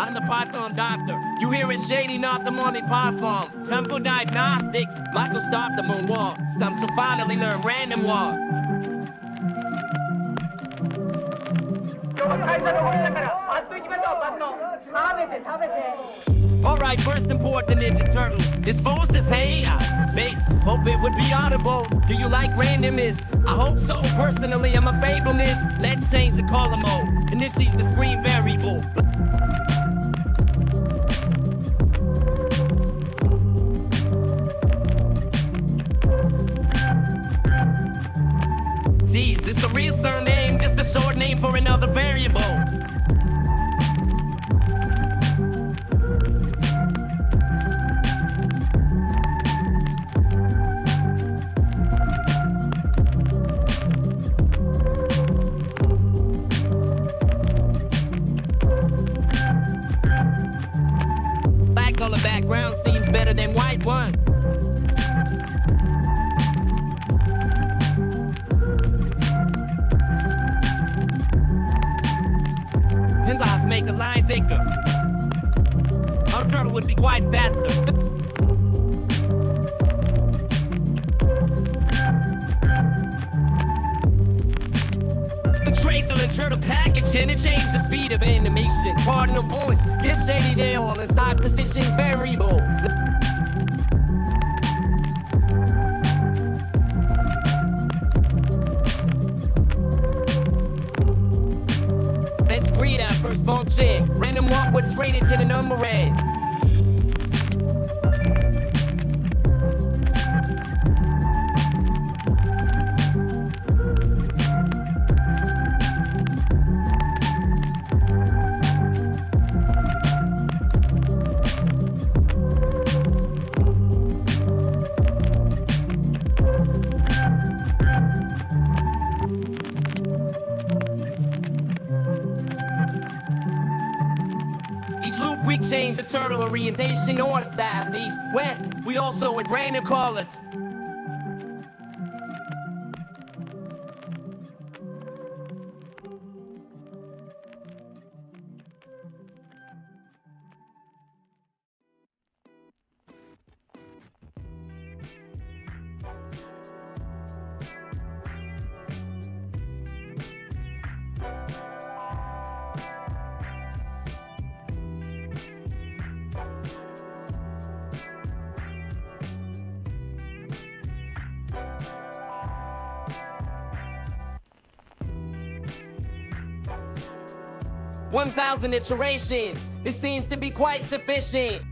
I'm the Python doctor. You hear it shady, not the morning platform. Time for diagnostics. Michael stopped the moonwalk. It's time to finally learn random walk. Alright, first import the Ninja Turtles. This voice is hey, bass. Hope it would be audible. Do you like randomness? I hope so. Personally, I'm a fableness. Let's change the color mode. Initiate the screen variable. Geez, this a real surname. Just a short name for another variable. Black color background seems better than white one. Pencils make the line thicker. Our turtle would be quite faster. The trace on the turtle package, can it change the speed of animation? Cardinal points, get shady there on the side positions variable. Let's create our first function. Random walk would trade it to the number red. Each loop we change the turtle orientation, north, south, east, west. We also would random color. "1,000 iterations. This seems to be quite sufficient.